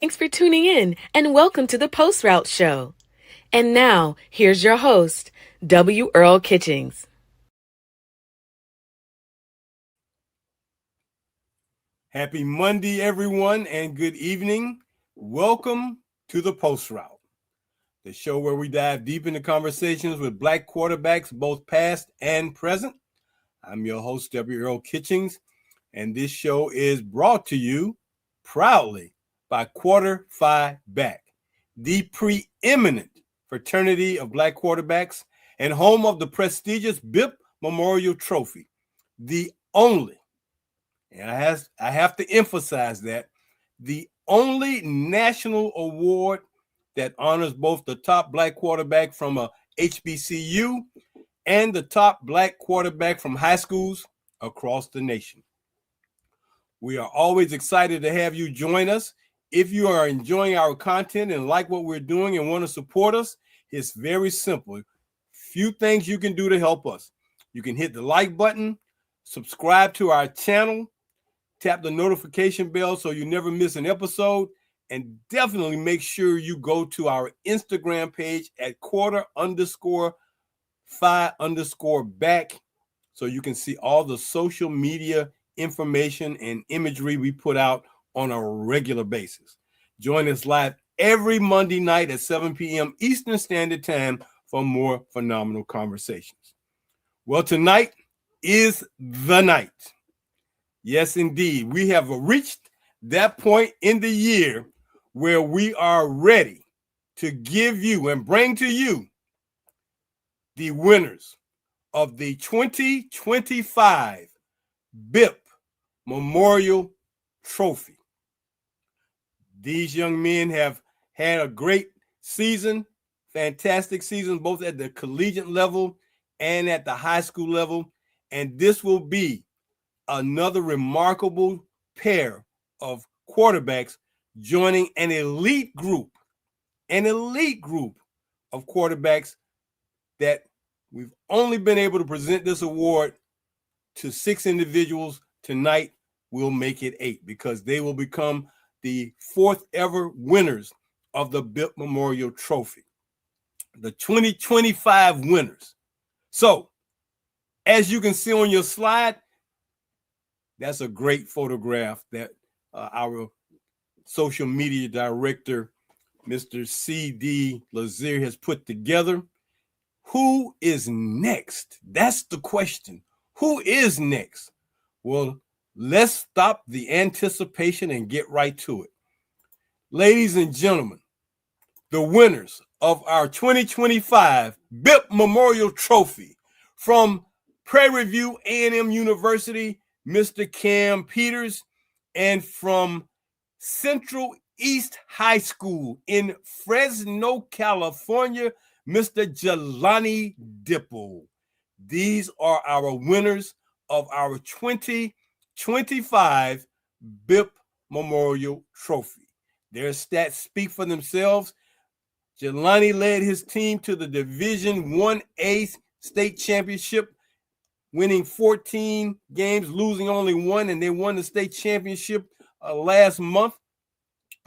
Thanks for tuning in and welcome to the Post Route Show. And now, here's your host, W. Earl Kitchings. Happy Monday, everyone, and good evening. Welcome to the Post Route, the show where we dive deep into conversations with Black quarterbacks, both past and present. I'm your host, W. Earl Kitchings, and this show is brought to you proudly by Quarter Phi Back, the preeminent fraternity of Black quarterbacks and home of the prestigious BIP Memorial Trophy, the only, and I have to emphasize that, the only national award that honors both the top Black quarterback from a HBCU and the top Black quarterback from high schools across the nation. We are always excited to have you join us. If you are enjoying our content and like what we're doing and want to support us, it's very simple. Few things you can do to help us. You can hit the like button, subscribe to our channel, tap the notification bell so you never miss an episode, and definitely make sure you go to our Instagram page at quarter_phi_back so you can see all the social media information and imagery we put out on a regular basis. Join us live every Monday night at 7 p.m. Eastern Standard Time for more phenomenal conversations. Well, tonight is the night. Yes, indeed. We have reached that point in the year where we are ready to give you and bring to you the winners of the 2025 BIP Memorial Trophy. These young men have had a great season, fantastic season, both at the collegiate level and at the high school level. And this will be another remarkable pair of quarterbacks joining an elite group of quarterbacks that we've only been able to present this award to 6 individuals. Tonight we'll make it 8 because they will become the 4th ever winners of the BIP Memorial Trophy, the 2025 winners. So, as you can see on your slide, that's a great photograph that our social media director, Mr. C.D. Lazier, has put together. Who is next? That's the question. Who is next? Well, let's stop the anticipation and get right to it. Ladies and gentlemen, the winners of our 2025 BIP Memorial Trophy from Prairie View A&M University, Mr. Cam Peters, and from Central East High School in Fresno, California, Mr. Jelani Dipple. These are our winners of our 2025 BIP Memorial Trophy. Their stats speak for themselves. Jelani led his team to the Division 1A state championship, winning 14 games, losing only 1, and they won the state championship last month.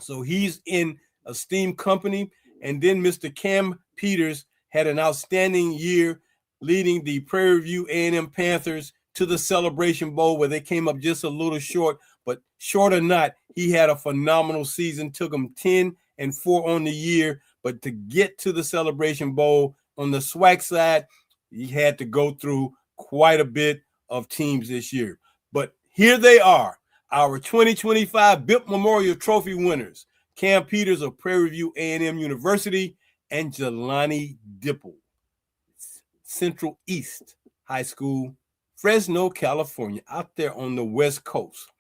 So he's in esteemed company. And then Mr. Cam Peters had an outstanding year leading the Prairie View A&M Panthers to the Celebration Bowl, where they came up just a little short. But short or not, he had a phenomenal season, took them 10-4 on the year. But to get to the Celebration Bowl on the SWAC side, he had to go through quite a bit of teams this year. But here they are, our 2025 BIP Memorial Trophy winners, Cam Peters of Prairie View A&M University and Jelani Dipple, Central East High School, Fresno, California, out there on the West Coast.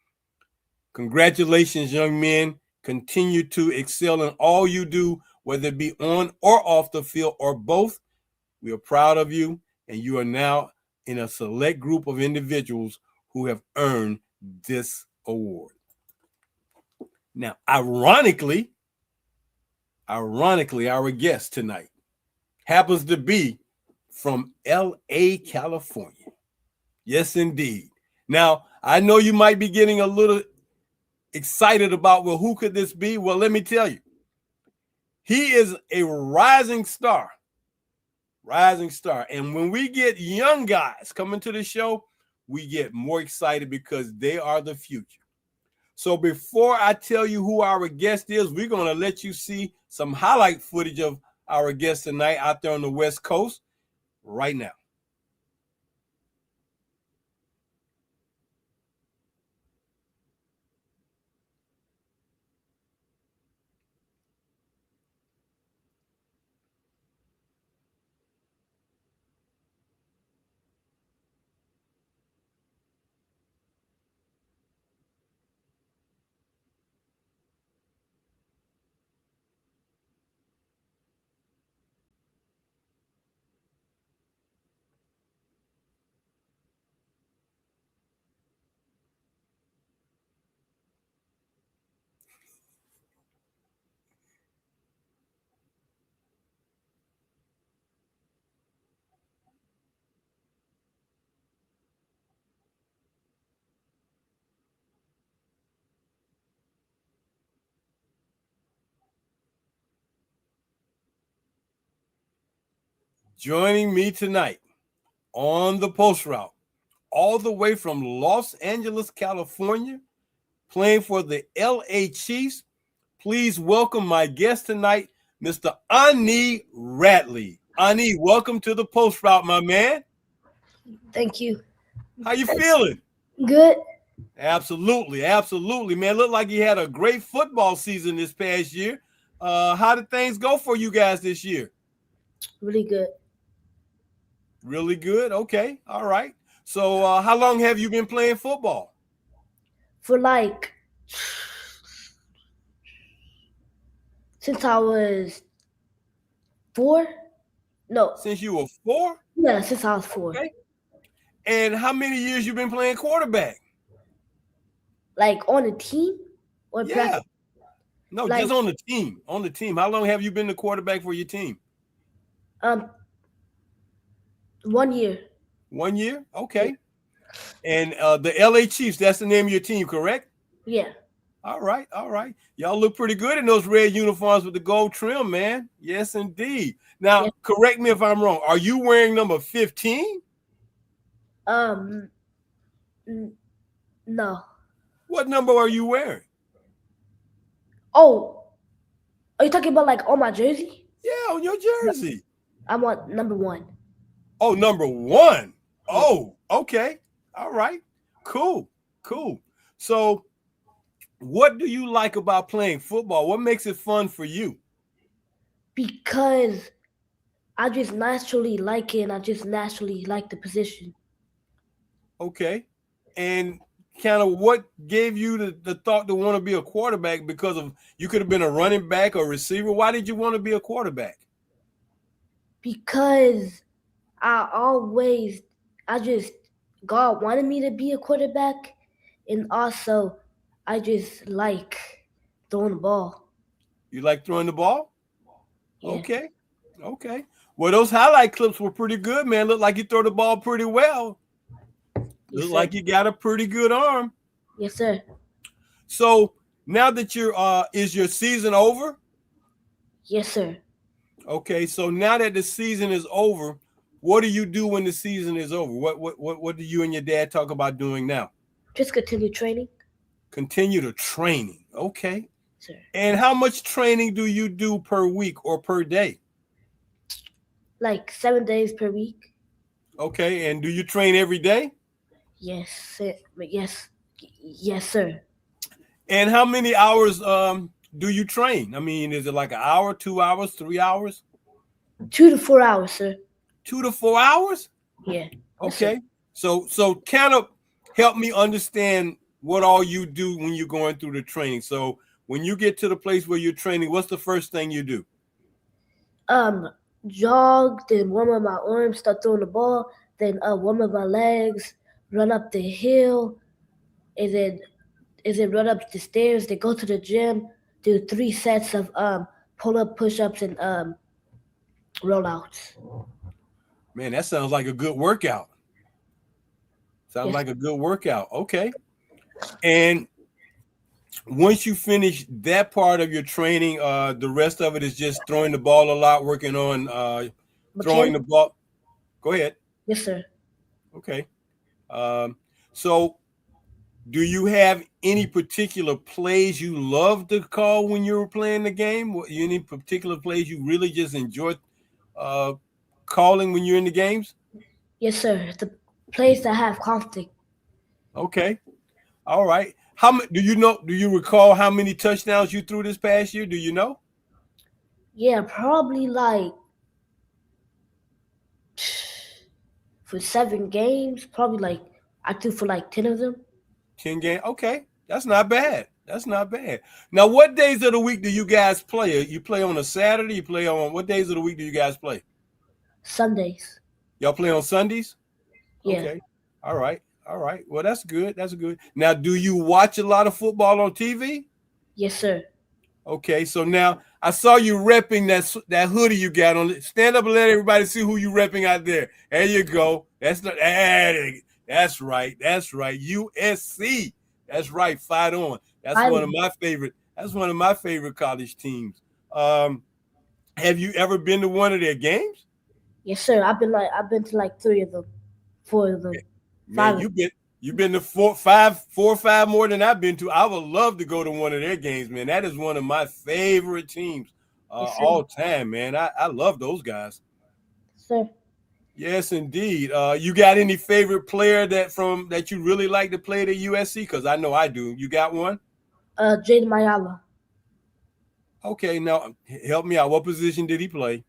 Congratulations, young men. Continue to excel in all you do, whether it be on or off the field or both. We are proud of you, and you are now in a select group of individuals who have earned this award. Now, ironically, our guest tonight happens to be from L.A., California. Yes, indeed. Now, I know you might be getting a little excited about, well, who could this be? Well, let me tell you, he is a rising star. Rising star. And when we get young guys coming to the show, we get more excited because they are the future. So before I tell you who our guest is, we're going to let you see some highlight footage of our guest tonight out there on the West Coast right now. Joining me tonight on the post route, all the way from Los Angeles, California, playing for the LA Chiefs. Please welcome my guest tonight, Mr. Onē Radley. Onē, welcome to the post route, my man. Thank you. How you feeling? Good. Absolutely, absolutely, man. Looked like you had a great football season this past year. How did things go for you guys this year? Really good. Really good? Okay, all right. So how long have you been playing football? For like since I was 4? No. Since you were 4? Yeah, since I was 4. Okay. And how many years you been playing quarterback? Like on a team or practice? No, like, just on the team. On the team. How long have you been the quarterback for your team? 1 year. 1 year? Okay. And the LA Chiefs, that's the name of your team, correct? Yeah. All right, all right. Y'all look pretty good in those red uniforms with the gold trim, man. Yes, indeed. Now, correct me if I'm wrong. Are you wearing number 15? No. What number are you wearing? Oh, are you talking about like on my jersey? Yeah, on your jersey. I'm on number 1. Oh, number 1. Oh, okay. All right. Cool. Cool. So what do you like about playing football? What makes it fun for you? Because I just naturally like it and I just naturally like the position. Okay. And kind of what gave you the thought to want to be a quarterback? Because of you could have been a running back or receiver. Why did you want to be a quarterback? Because God wanted me to be a quarterback, and also I just like throwing the ball. You like throwing the ball? Yeah. Okay. Okay. Well, those highlight clips were pretty good, man. Looked like you throw the ball pretty well. Look like you got a pretty good arm. Yes, sir. So now that is your season over? Yes, sir. Okay, so now that the season is over, what do you do when the season is over? What do you and your dad talk about doing now? Just continue training. Continue to training. Okay. Sir. And how much training do you do per week or per day? Like 7 days per week. Okay, and do you train every day? Yes, sir. Yes, sir. And how many hours do you train? I mean, is it like an hour, 2 hours, 3 hours? 2 to 4 hours, sir. 2 to 4 hours? Yeah. Okay. Yes, so kind of help me understand what all you do when you're going through the training. So when you get to the place where you're training, what's the first thing you do? Jog, then warm up my arms, start throwing the ball, then warm up my legs, run up the hill, and then run up the stairs, then go to the gym, do 3 sets of pull-up, push-ups, and rollouts. Man, that sounds like a good workout. Sounds like a good workout. Okay. And once you finish that part of your training, the rest of it is just throwing the ball a lot, working on throwing the Mechanic? ball. Go ahead. Yes, sir. Okay. Um, so, do you have any particular plays you love to call when you were playing the game? Any particular plays you really just enjoy uh, calling when you're in the games? Yes, sir. The plays that have conflict. Okay. All right. How many do you know? Do you recall how many touchdowns you threw this past year? Do you know? Yeah, probably like for 7 games, probably like I threw for like 10 of them. 10 games. Okay. That's not bad. That's not bad. Now, what days of the week do you guys play? You play on a Saturday? You play on what days of the week do you guys play? Sundays. Y'all play on Sundays? Yeah. Okay. All right. All right. Well, that's good. That's good. Now, do you watch a lot of football on TV? Yes, sir. Okay. So now I saw you repping that hoodie you got on. Stand up and let everybody see who you repping out there. There you go. That's right. That's right. USC. That's right. Fight on. That's one of Finally. my favorite. That's one of my favorite college teams. Have you ever been to one of their games? Yes, sir. I've been to like 3 of them, 4 of them, Man, 5 of them. you've been to four or five more than I've been to. I would love to go to one of their games, man. That is one of my favorite teams Yes, sir. all time, man. I love those guys. Sir. Yes, indeed. You got any favorite player that you really like to play at USC? Because I know I do. You got one? Jaden Mayala. Okay, now help me out. What position did he play?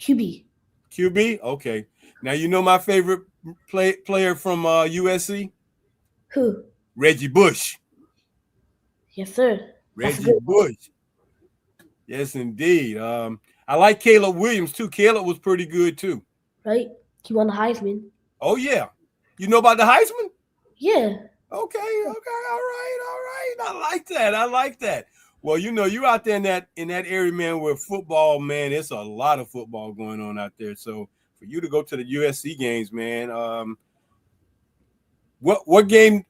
QB. QB? Okay. Now you know my favorite player from USC? Who? Reggie Bush. Yes, sir. That's a Reggie good one, Bush. Yes, indeed. I like Caleb Williams too. Caleb was pretty good too. right? He won the Heisman. Oh yeah. You know about the Heisman? Yeah. Okay, all right. I like that. I like that. Well, you know, you're out there in that area, man, where football, man, it's a lot of football going on out there. So for you to go to the USC games, man, what game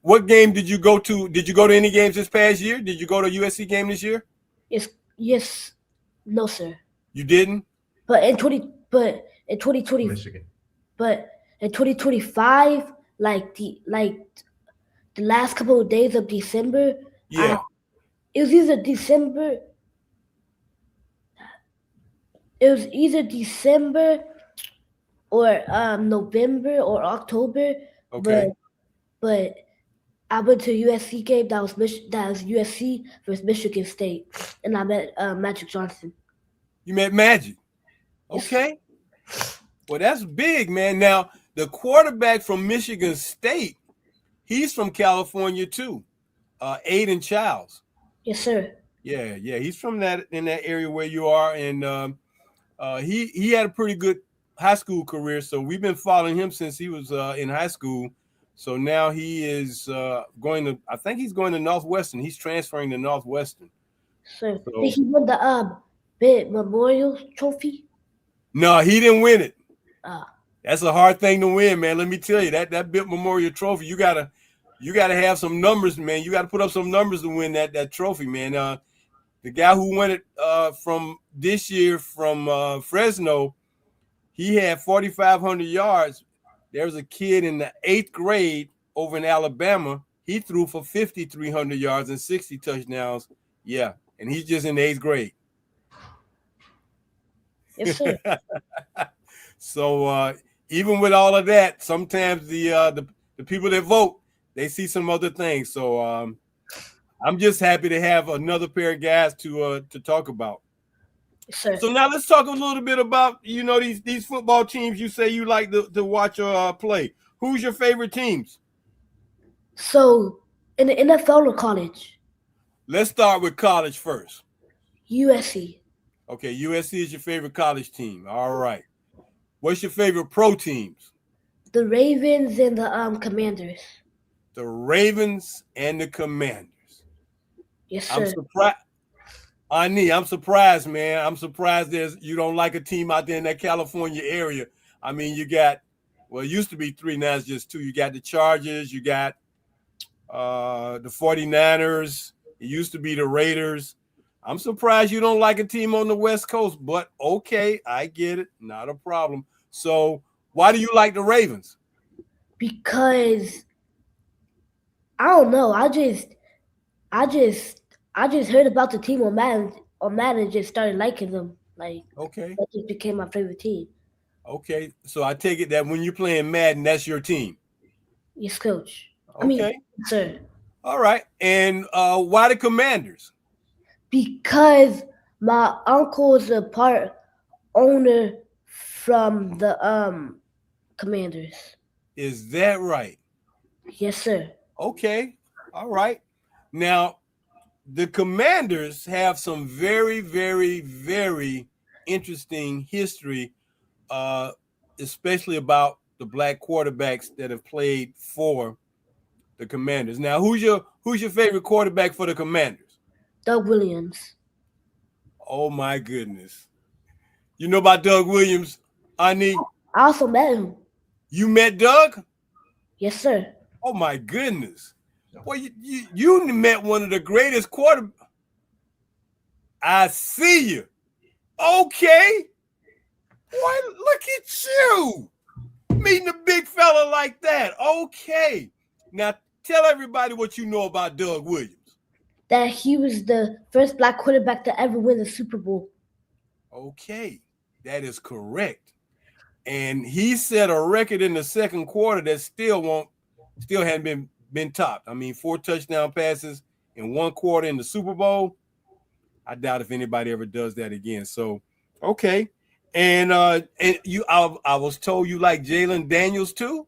did you go to? Did you go to any games this past year? Did you go to a USC game this year? Yes. No, sir. You didn't? But in 2020, Michigan. but in 2025, the last couple of days of December, Yeah. it was either December. It was either December or November or October. Okay. But I went to a USC game that was USC versus Michigan State, and I met Magic Johnson. You met Magic. Yes. Okay. Well, that's big, man. Now, the quarterback from Michigan State, he's from California too. Aiden Childs. Yes, sir. Yeah. He's from in that area where you are, and he had a pretty good high school career. So we've been following him since he was in high school. So now he is I think he's going to Northwestern. He's transferring to Northwestern. Sir, So, did he win the Bid Memorial Trophy? no, he didn't win it. Uh, That's a hard thing to win, man. Let me tell you, that Bill Memorial Trophy, you gotta have some numbers, man. You gotta put up some numbers to win that trophy, man. The guy who won it from this year from Fresno, he had 4,500 yards. There was a kid in the 8th grade over in Alabama. He threw for 5,300 yards and 60 touchdowns. Yeah, and he's just in the 8th grade. yes, sir. So even with all of that, sometimes the people that vote, they see some other things. So I'm just happy to have another pair of guys to talk about. Yes, sir. So now let's talk a little bit about these football teams you say you like to watch or play. Who's your favorite teams? So in the NFL or college? Let's start with college first. USC. Okay, USC is your favorite college team. All right. What's your favorite pro teams? The Ravens and the Commanders. The Ravens and the Commanders. Yes, I'm sir. surprised. I'm surprised, man. I'm surprised you don't like a team out there in that California area. I mean, you got, well, it used to be 3, now it's just 2. You got the Chargers, you got the 49ers, It used to be the Raiders. I'm surprised you don't like a team on the West Coast, but okay, I get it. Not a problem. So why do you like the Ravens? Because I don't know. I just heard about the team on Madden and just started liking them. Like Okay. that just became my favorite team. Okay. So I take it that when you're playing Madden, that's your team. Yes, coach. Okay. Sir. All right. And why the Commanders? Because my uncle is a part owner from the Commanders. Is that right? Yes, sir. Okay. All right. Now, the Commanders have some very, very, very interesting history, especially about the black quarterbacks that have played for the Commanders. Now, who's your favorite quarterback for the Commanders? Doug Williams. Oh my goodness. You know about Doug Williams, Onē? I also met him. You met Doug? Yes, sir. Oh my goodness. Well, you met one of the greatest quarterbacks. I see you. Okay. Boy, look at you. Meeting a big fella like that. Okay. Now tell everybody what you know about Doug Williams. That he was the first black quarterback to ever win the Super Bowl. Okay. That is correct. And he set a record in the second quarter that still hadn't been topped. I mean, 4 touchdown passes in 1 quarter in the Super Bowl. I doubt if anybody ever does that again. So, okay. And I was told you like Jalen Daniels too?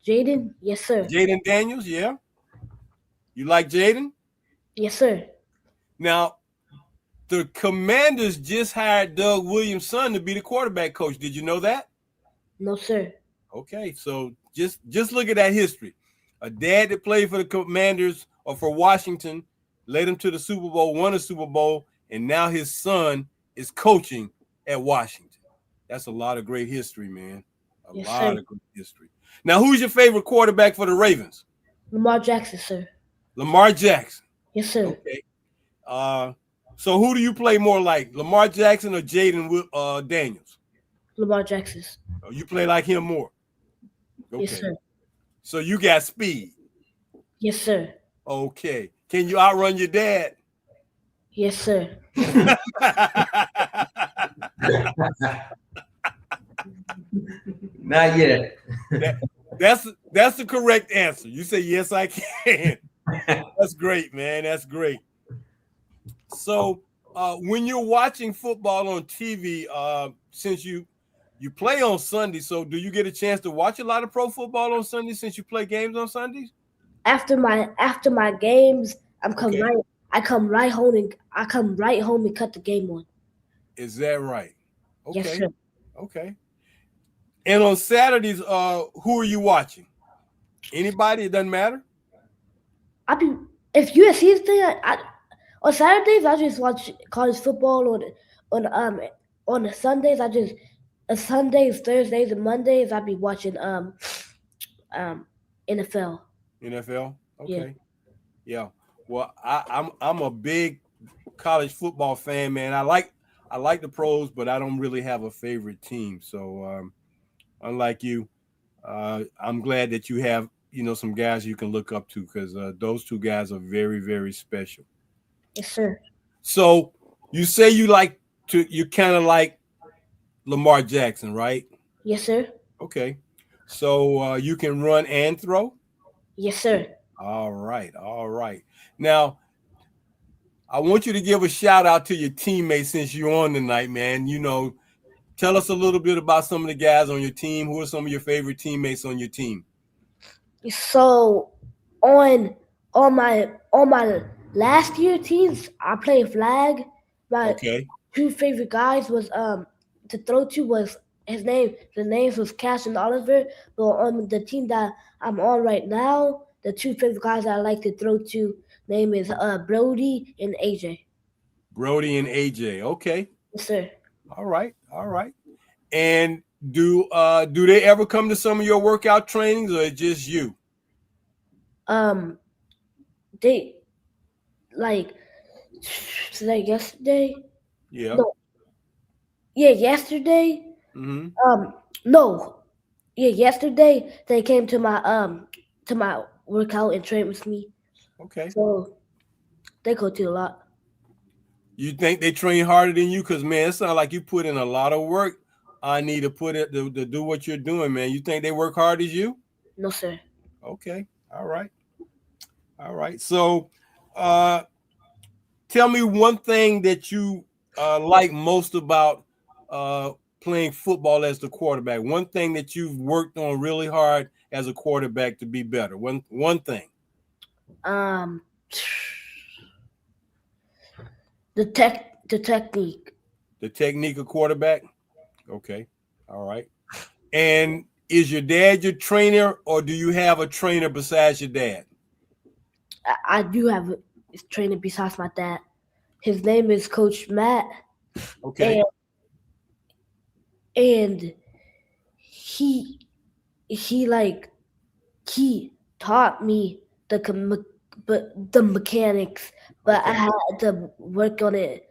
Jaden? Yes, sir. Jaden Daniels, yeah. You like Jaden? Yes, sir. Now, the Commanders just hired Doug Williams' son to be the quarterback coach. Did you know that? No, sir. Okay, so just look at that history. A dad that played for the Commanders or for Washington, led him to the Super Bowl, won a Super Bowl, and now his son is coaching at Washington. That's a lot of great history, man. A lot of great history. Now, who's your favorite quarterback for the Ravens? Lamar Jackson, sir. Lamar Jackson. Yes, sir. Okay. So who do you play more like, Lamar Jackson or Jaden Daniels? Lamar Jackson. Oh, you play like him more. Okay. Yes, sir. So you got speed. Yes, sir. Okay. Can you outrun your dad? Yes, sir. Not yet. That's the correct answer. You say yes, I can. That's great, man. That's great. So when you're watching football on TV, since you play on Sunday, so do you get a chance to watch a lot of pro football on Sunday since you play games on Sundays? After my games, I come right home and cut the game on. Is that right? Okay. Yes, sir. Okay. And on Saturdays, who are you watching? Anybody? It doesn't matter. If USC is there, on Saturdays I just watch college football. On the Sundays Sundays, Thursdays, and Mondays I'll be watching NFL. NFL. Okay. Yeah. Well, I'm a big college football fan, man. I like the pros, but I don't really have a favorite team. So unlike you, I'm glad that you have some guys you can look up to, because those two guys are very, very special. Yes, sir. So you say you kind of like Lamar Jackson, right? Yes, sir. Okay. So you can run and throw? Yes, sir. All right. All right. Now, I want you to give a shout out to your teammates since you're on tonight, man. Tell us a little bit about some of the guys on your team. Who are some of your favorite teammates on your team? So on my last year teams, I played flag. My two favorite guys was to throw to was the names was Cash and Oliver. But on the team that I'm on right now, the two favorite guys that I like to throw to name is Brody and AJ. Brody and AJ. Okay. Yes, sir. All right. All right. And do they ever come to some of your workout trainings, or just you? They like yesterday. Yeah. No, yeah, yesterday. Mm-hmm. No, yeah, yesterday they came to my workout and trained with me. Okay. So they go to a lot. You think they train harder than you? Because man, it sounds like you put in a lot of work. I need to put it to do what you're doing, man. You think they work hard as you? No, sir. Okay. All right. All right. So, uh, tell me one thing that you like most about uh, playing football as the quarterback. One thing that you've worked on really hard as a quarterback to be better. One thing. Um, the technique. The technique of quarterback. Okay. All right. And is your dad your trainer, or do you have a trainer besides your dad? I do have a trainer besides my dad. His name is Coach Matt, Okay. and and he he like he taught me the mechanics, but I Okay. had to work on it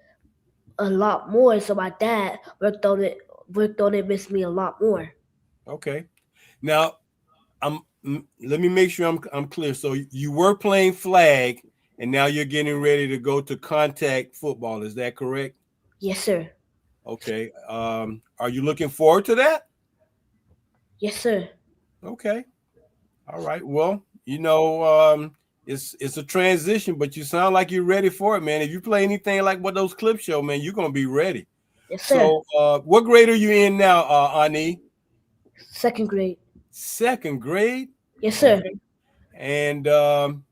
a lot more. So my dad worked on it with me a lot more. Okay. Now, let me make sure I'm clear. So you were playing flag, and now you're getting ready to go to contact football. Is that correct? Yes, sir. Okay. Are you looking forward to that? Yes, sir. Okay. All right. Well, it's a transition, but you sound like you're ready for it, man. If you play anything like what those clips show, man, you're gonna be ready. Yes, sir. So, what grade are you in now, Onē? Second grade. Second grade. Yes, sir. Okay. And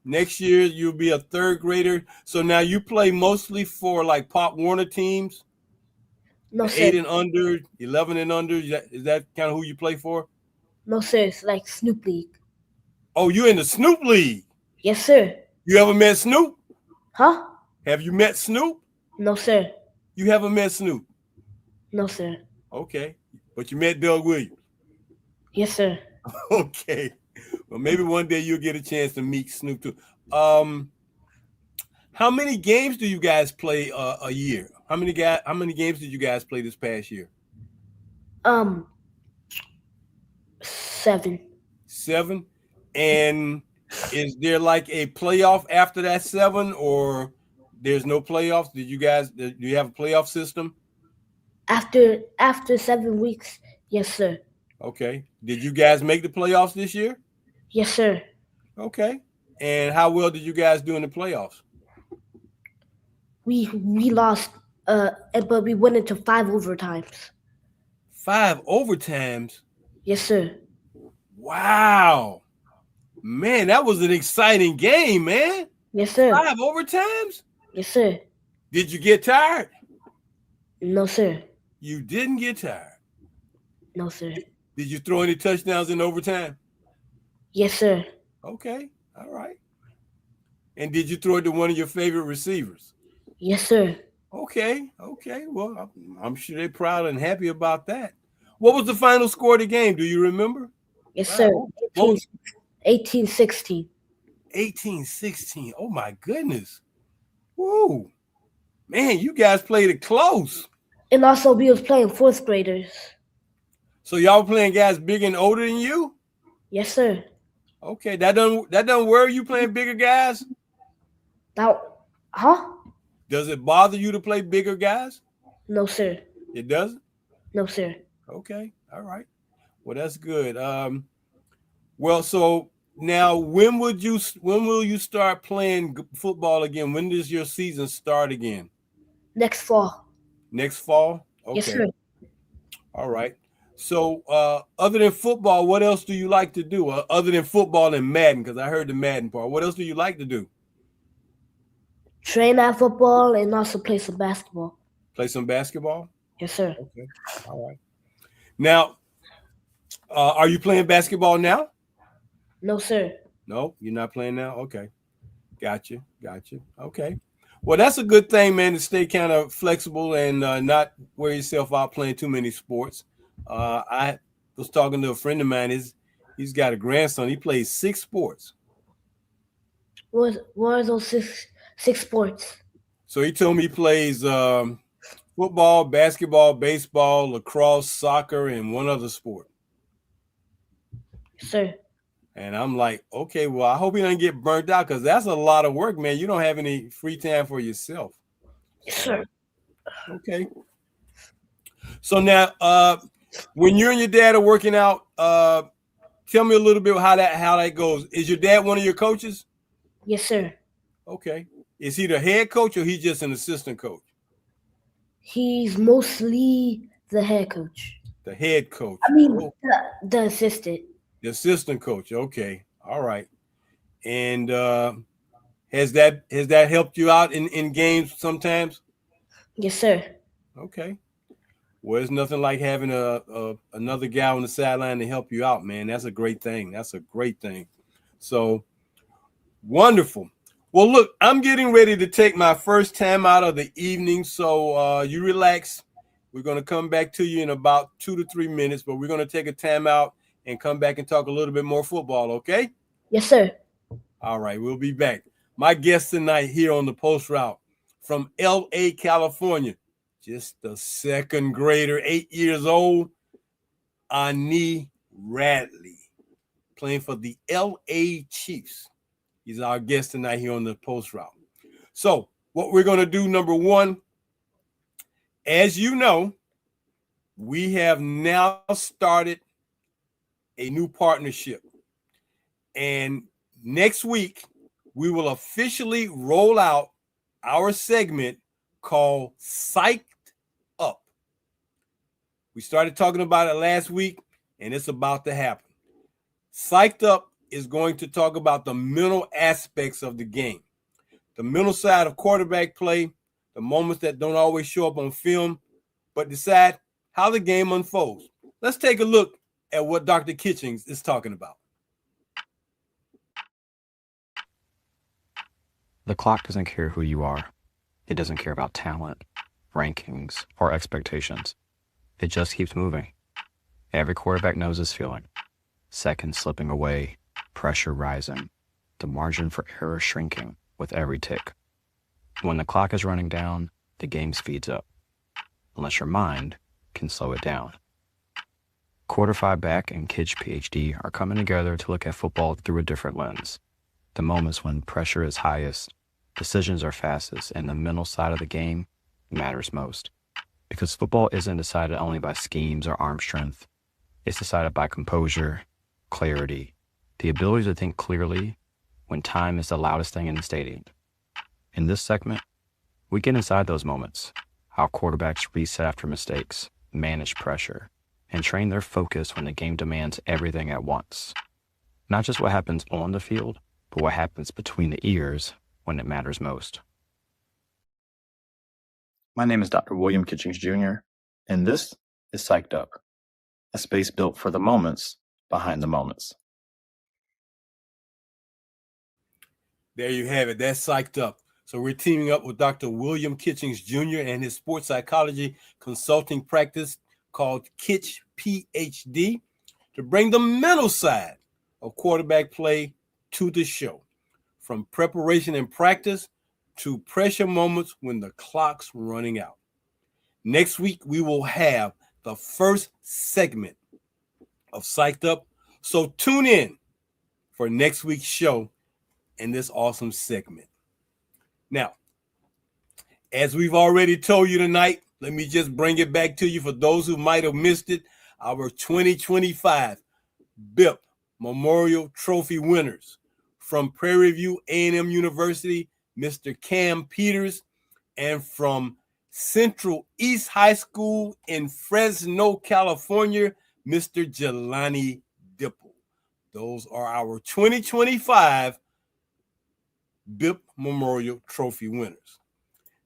next year you'll be a third grader. So now you play mostly for like Pop Warner teams, No, the sir. 8 and under, 11 and under. Is that kind of who you play for? No, sir. It's like Snoop League. Oh, you're in the Snoop League. Yes, sir. You ever met Snoop? Huh? Have you met Snoop? No, sir. You haven't met Snoop. No, sir. Okay. But you met Doug Williams. Yes, sir. Okay. Well, maybe one day you'll get a chance to meet Snoop too. Um, how many games do you guys play a year? How many games did you guys play this past year? Um, 7. 7. And is there like a playoff after that 7, or there's no playoffs? Do you have a playoff system? After 7 weeks, yes, sir. Okay. Did you guys make the playoffs this year? Yes, sir. Okay. And how well did you guys do in the playoffs? We lost, but we went into 5 overtimes. 5 overtimes? Yes, sir. Wow. Man, that was an exciting game, man. Yes, sir. 5 overtimes? Yes, sir. Did you get tired? No, sir. You didn't get tired. No, sir. Did you throw any touchdowns in overtime? Yes, sir. Okay. All right. And did you throw it to one of your favorite receivers? Yes, sir. Okay. Okay. Well, I'm sure they're proud and happy about that. What was the final score of the game? Do you remember? Yes, sir. Wow. 18-16. 18-16. Oh, my goodness. Whoa. Man, you guys played it close. And also, we was playing 4th graders. So y'all playing guys bigger and older than you? Yes, sir. Okay, that doesn't worry you playing bigger guys? Huh? Does it bother you to play bigger guys? No, sir. It doesn't? No, sir. Okay, all right. Well, that's good. Well, so now when will you start playing football again? When does your season start again? Next fall. Next fall? Okay. Yes, sir. All right. So other than football, what else do you like to do? Other than football and Madden, because I heard the Madden part. What else do you like to do? Train at football and also play some basketball. Play some basketball? Yes, sir. Okay. All right. Now, are you playing basketball now? No, sir. No, you're not playing now? Okay. Gotcha. Okay. Well, that's a good thing, man, to stay kind of flexible and not wear yourself out playing too many sports. I was talking to a friend of mine. He's got a grandson. He plays 6 sports. What are those 6 sports. So he told me he plays football, basketball, baseball, lacrosse, soccer, and one other sport. Sir. And I'm like, okay, well, I hope he doesn't get burnt out because that's a lot of work, man. You don't have any free time for yourself. Sir. Okay. So now, when you and your dad are working out, tell me a little bit how that goes. Is your dad one of your coaches? Yes, sir. Okay. Is he the head coach or he's just an assistant coach? He's mostly the head coach. The head coach. I mean, the assistant. The assistant coach. Okay. All right. And has that helped you out in games sometimes? Yes, sir. Okay. Well, it's nothing like having another guy on the sideline to help you out, man. That's a great thing. That's a great thing. So wonderful. Well, look, I'm getting ready to take my first time out of the evening, so you relax. We're going to come back to you in about 2 to 3 minutes, but we're going to take a time out and come back and talk a little bit more football, okay? Yes, sir. All right, we'll be back. My guest tonight here on the Post Route from L.A., California, just a second grader, 8 years old, Onē Radley, playing for the L.A. Chiefs. He's our guest tonight here on the Post Route. So what we're going to do, number one, as you know, we have now started a new partnership. And next week, we will officially roll out our segment called Psyched Up. We started talking about it last week, and it's about to happen. Psyched Up is going to talk about the mental aspects of the game, the mental side of quarterback play, the moments that don't always show up on film, but decide how the game unfolds. Let's take a look at what Dr. Kitchings is talking about. The clock doesn't care who you are. It doesn't care about talent, rankings, or expectations. It just keeps moving. Every quarterback knows this feeling. Seconds slipping away, pressure rising, the margin for error shrinking with every tick. When the clock is running down, the game speeds up, unless your mind can slow it down. Quarter 5 Back and Kitch PhD are coming together to look at football through a different lens. The moments when pressure is highest, decisions are fastest, and the mental side of the game matters most. Because football isn't decided only by schemes or arm strength. It's decided by composure, clarity, the ability to think clearly when time is the loudest thing in the stadium. In this segment, we get inside those moments, how quarterbacks reset after mistakes, manage pressure, and train their focus when the game demands everything at once. Not just what happens on the field, but what happens between the ears when it matters most. My name is Dr. William Kitchings, Jr., and this is Psyched Up, a space built for the moments behind the moments. There you have it. That's Psyched Up. So we're teaming up with Dr. William Kitchings, Jr. and his sports psychology consulting practice called Kitch PhD to bring the mental side of quarterback play to the show, from preparation and practice to pressure moments when the clock's running out. Next week, we will have the first segment of Psyched Up. So tune in for next week's show in this awesome segment. Now, as we've already told you tonight, let me just bring it back to you for those who might have missed it. Our 2025 BIP Memorial Trophy winners from Prairie View A&M University, Mr. Cam Peters, and from Central East High School in Fresno, California, Mr. Jelani Dipple. Those are our 2025 BIP Memorial Trophy winners.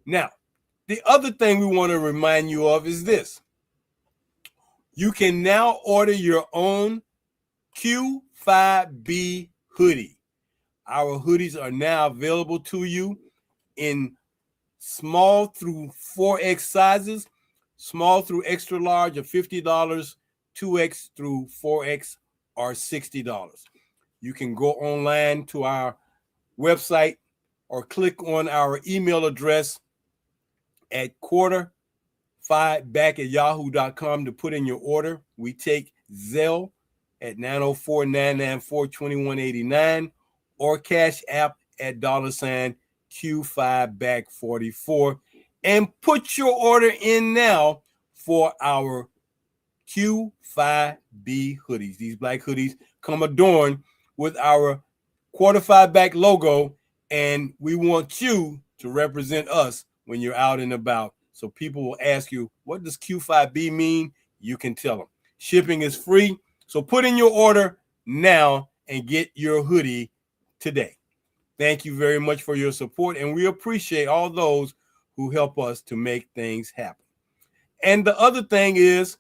Now, the other thing we want to remind you of is this. You can now order your own Q5B hoodie. Our hoodies are now available to you in small through 4X sizes. Small through extra large are $50. 2X through 4X are $60. You can go online to our website, or click on our email address at quarter5back@yahoo.com to put in your order. We take Zelle at 904-994-2189 or Cash App at $Q5back44 and put your order in now for our Q5B hoodies. These black hoodies come adorned with our Quarter 5 Back logo, and we want you to represent us when you're out and about. So people will ask you, what does Q5B mean? You can tell them. Shipping is free. So put in your order now and get your hoodie today. Thank you very much for your support, and we appreciate all those who help us to make things happen. And the other thing is,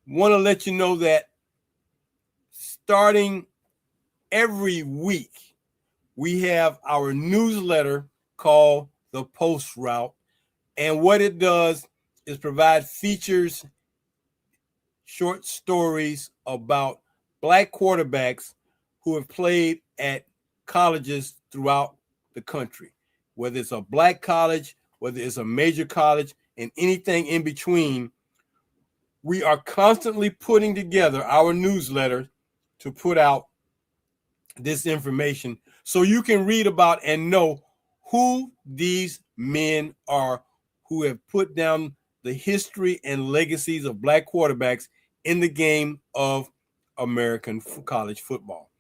want to let you know that starting every week, we have our newsletter called The Post Route. And what it does is provide features, short stories about black quarterbacks who have played at colleges throughout the country, whether it's a black college, whether it's a major college, and anything in between. We are constantly putting together our newsletter to put out this information so you can read about and know who these men are who have put down the history and legacies of black quarterbacks in the game of American college football.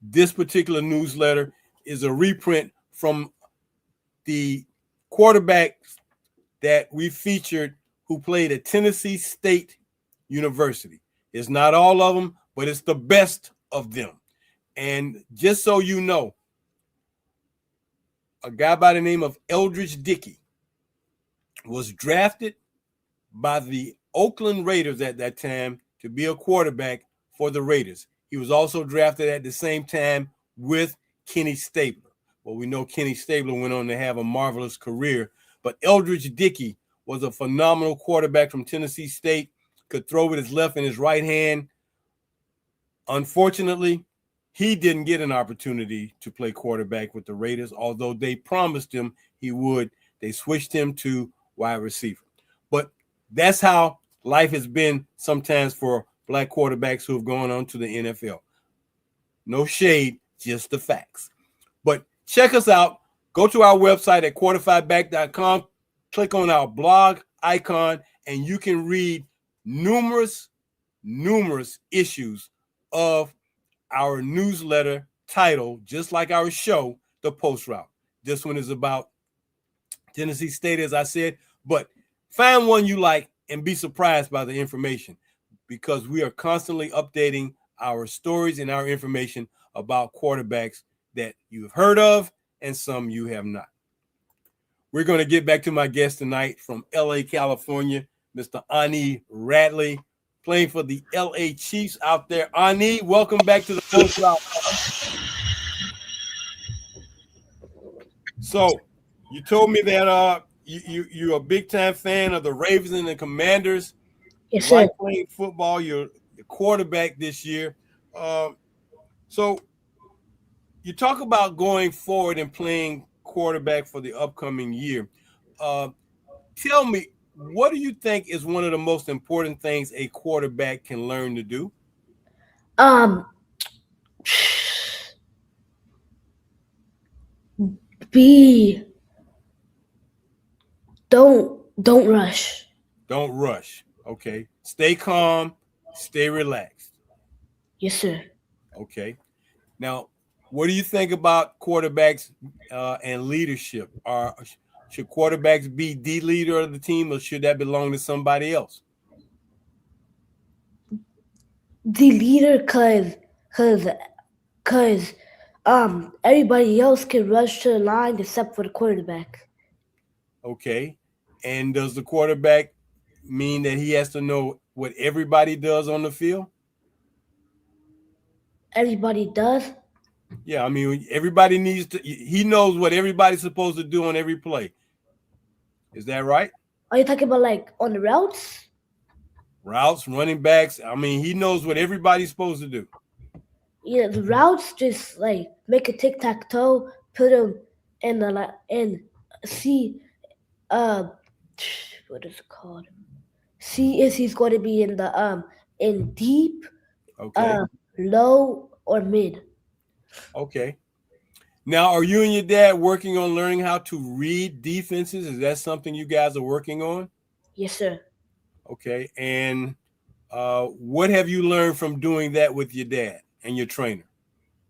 This particular newsletter is a reprint from the quarterbacks that we featured who played at Tennessee State University. It's not all of them, but it's the best of them. And just so you know, a guy by the name of Eldridge Dickey was drafted by the Oakland Raiders at that time to be a quarterback for the Raiders. He was also drafted at the same time with Kenny Stabler. Well, we know Kenny Stabler went on to have a marvelous career, but Eldridge Dickey was a phenomenal quarterback from Tennessee State, could throw with his left and his right hand. Unfortunately, he didn't get an opportunity to play quarterback with the Raiders, although they promised him he would. They switched him to wide receiver. But that's how life has been sometimes for black quarterbacks who have gone on to the NFL. No shade, just the facts. But check us out. Go to our website at quarter5back.com, click on our blog icon, and you can read numerous issues of our newsletter titled, just like our show, The Post Route. This one is about Tennessee State, as I said, but find one you like and be surprised by the information, because we are constantly updating our stories and our information about quarterbacks that you've heard of and some you have not. We're going to get back to my guest tonight from LA, California, Mr. Onē Radley, playing for the LA Chiefs out there. Onē, welcome back to the Post Route. So you told me that you're a big-time fan of the Ravens and the Commanders. Yes, You sir. like playing football. You're the quarterback this year. So you talk about going forward and playing quarterback for the upcoming year. Tell me, what do you think is one of the most important things a quarterback can learn to do? Don't rush. Don't rush. Okay. Stay calm. Stay relaxed. Yes, sir. Okay. Now, what do you think about quarterbacks and leadership? Should quarterbacks be the leader of the team, or should that belong to somebody else? The leader, cause everybody else can rush to the line except for the quarterback. Okay. And does the quarterback mean that he has to know what everybody does on the field? Everybody does. Yeah, I mean, everybody needs to. He knows what everybody's supposed to do on every play. Is that right? Are you talking about like on the routes? Routes, running backs. I mean, he knows what everybody's supposed to do. Yeah, the routes just like make a tic tac toe, put him in the and see uh what is it called? See if he's going to be in deep, Okay. low or mid. Okay. Now, are you and your dad working on learning how to read defenses? Is that something you guys are working on? Yes, sir. Okay. And what have you learned from doing that with your dad and your trainer?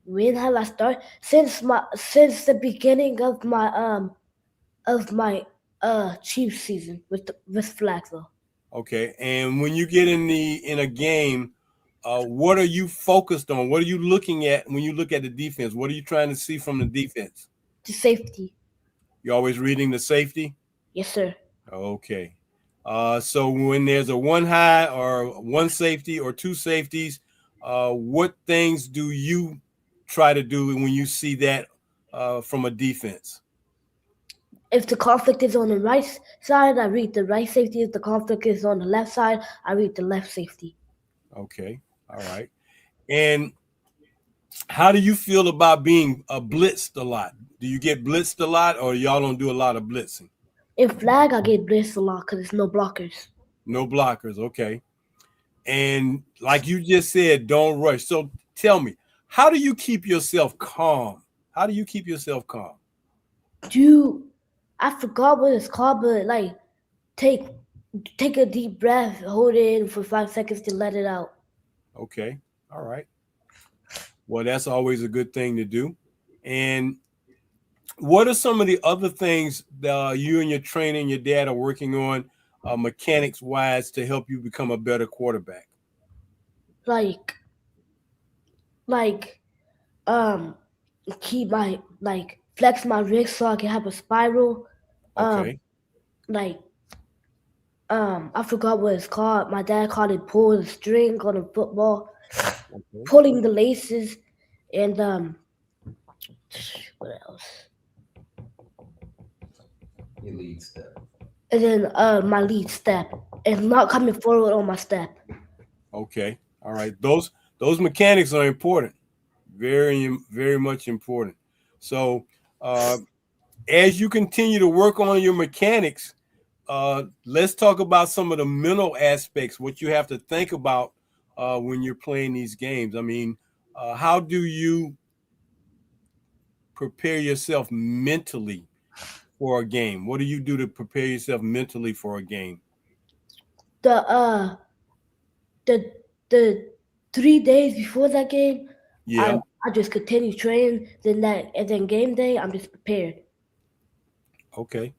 When have I started? Since the beginning of my Chiefs season with Flacco. Okay. And when you get in a game, what are you focused on? What are you looking at when you look at the defense? What are you trying to see from the defense? The safety. You're always reading the safety? Yes, sir. Okay. So when there's a one high or one safety or two safeties, what things do you try to do when you see that from a defense? If the conflict is on the right side, I read the right safety. If the conflict is on the left side, I read the left safety. Okay. All right. And how do you feel about being blitzed a lot? Do you get blitzed a lot, or y'all don't do a lot of blitzing? In flag, I get blitzed a lot because there's no blockers. No blockers. Okay. And like you just said, don't rush. So tell me, how do you keep yourself calm? How do you keep yourself calm? I forgot what it's called, but like take take a deep breath, hold it in for 5 seconds to let it out. Okay. All right. Well, that's always a good thing to do. And what are some of the other things that you and your trainer and your dad are working on mechanics wise to help you become a better quarterback? Like like um keep my flex my wrist so I can have a spiral. Um Okay. like I forgot what it's called. My dad called it pull the string on a football, Okay. pulling the laces, and what else? Your lead step. And then my lead step and not coming forward on my step. Okay. All right. Those mechanics are important. Very, very much important. So as you continue to work on your mechanics, let's talk about some of the mental aspects, what you have to think about when you're playing these games. I mean, how do you prepare yourself mentally for a game? What do you do to prepare yourself mentally for a game? The the the 3 days before that game, I Yeah. I just continue training. Then game day, I'm just prepared. Okay.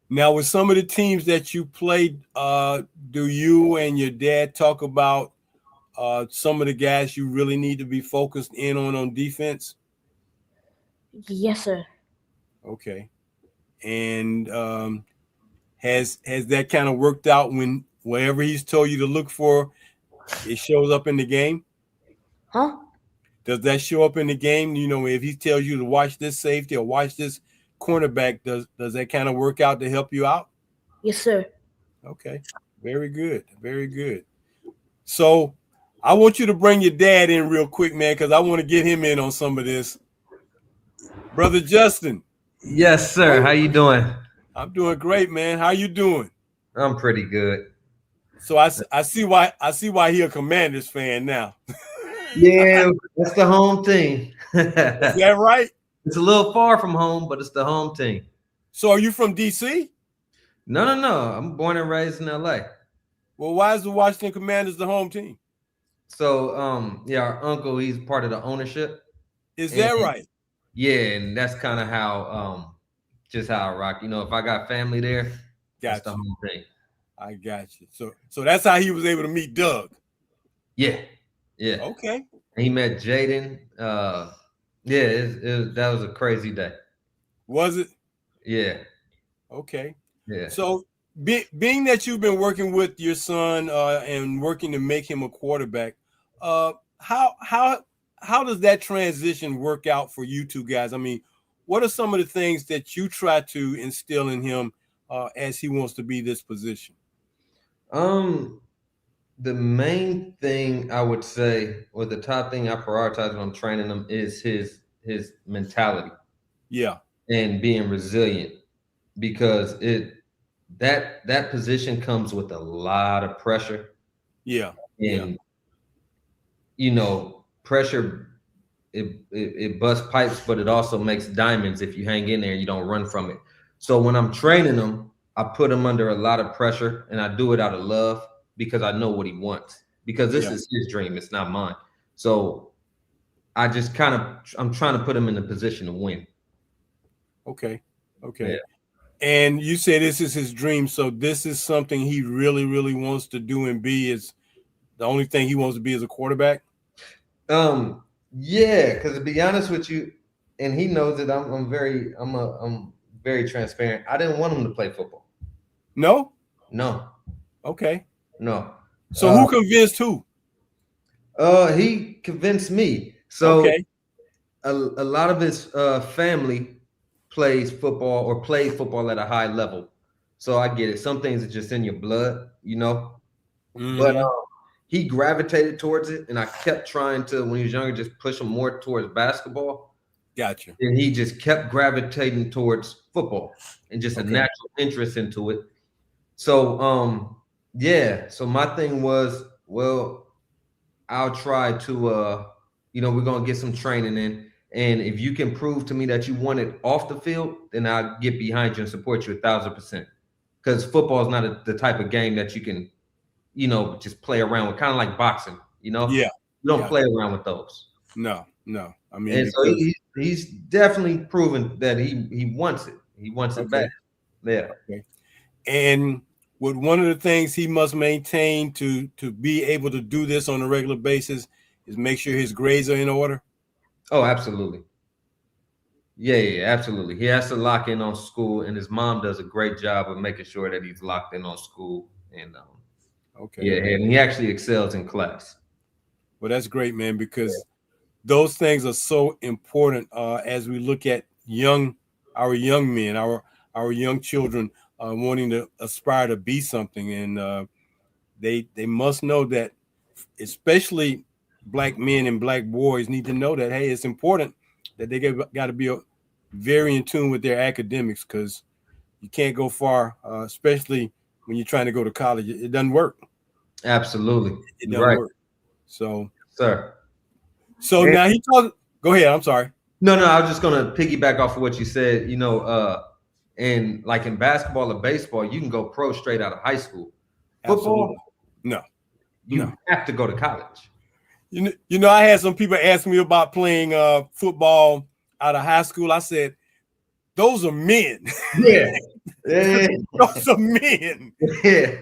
Now, with some of the teams that you played, do you and your dad talk about some of the guys you really need to be focused in on defense? Yes, sir. Okay. And has that kind of worked out when wherever he's told you to look for, it shows up in the game? Huh? Does that show up in the game? You know, if he tells you to watch this safety or watch this cornerback, does that kind of work out to help you out? Yes, sir. Okay. Very good. Very good. So I want you to bring your dad in real quick, man, because I want to get him in on some of this. Brother Justin. Yes, sir. How you doing? I'm doing great, man. How you doing? I'm pretty good. So I see why he a Commanders fan now. Yeah, that's the home team. Is that right? It's a little far from home, but it's the home team. So are you from DC? No. I'm born and raised in LA. Well, why is the Washington Commanders the home team? So, yeah, our uncle, he's part of the ownership. Is And that right? yeah, and that's kind of how just how I rock. You know, if I got family there, that's Got the you. home thing. I got you. So that's how he was able to meet Doug. Yeah. Okay. And he met Jaden. Yeah, that was a crazy day. Was it? Yeah. Okay. Yeah. So being that you've been working with your son and working to make him a quarterback, how does that transition work out for you two guys? I mean, what are some of the things that you try to instill in him as he wants to be this position? The main thing I would say, or the top thing I prioritize when I'm training him, is his mentality Yeah. and being resilient, because that position comes with a lot of pressure, Yeah. Yeah. and pressure, it busts pipes, but it also makes diamonds if you hang in there and you don't run from it. So when I'm training him, I put him under a lot of pressure, and I do it out of love because I know what he wants. Because this Yeah. is his dream, it's not mine. So I'm trying to put him in a position to win. Okay. Yeah. Okay. And you say this is his dream, so this is something he really, really wants to do and be. Is the only thing he wants to be as a quarterback? Yeah, because to be honest with you, and he knows that I'm very transparent. I didn't want him to play football. No. No, Okay. no. So who convinced who? He convinced me. So Okay. a lot of his family plays football or played football at a high level. So I get it. Some things are just in your blood, But Mhm. he gravitated towards it, and I kept trying to, when he was younger, just push him more towards basketball. Gotcha. And he just kept gravitating towards football and just a Okay. natural interest into it. So yeah. So my thing was, well, I'll try to we're gonna get some training in. And if you can prove to me that you want it off the field, then I'll get behind you and support you 1,000%. Because football is not the type of game that you can, just play around with, kind of like boxing, Yeah. You don't Gotcha. play around with those. No. I mean, And so because he's definitely proven that he wants it. He wants it back. okay. Yeah. Okay. And with one of the things he must maintain to be able to do this on a regular basis is make sure his grades are in order. Oh, absolutely. Yeah, absolutely. He has to lock in on school, and his mom does a great job of making sure that he's locked in on school. And Okay. yeah, and he actually excels in class. Well, that's great, man, because those things are so important as we look at our young men, our young children wanting to aspire to be something, and they must know that, especially black men and black boys need to know that, hey, it's important that they got to be very in tune with their academics, because you can't go far, especially when you're trying to go to college. It doesn't work. Absolutely. It You're doesn't right, work. So sir. And now he talked. Go ahead. I'm sorry. no, I was just gonna piggyback off of what you said. And like in basketball or baseball, you can go pro straight out of high school. Absolutely. Football, No. you have to go to college. I had some people ask me about playing football out of high school. I said, those are men. Yeah. Yeah. Those are men. Yeah.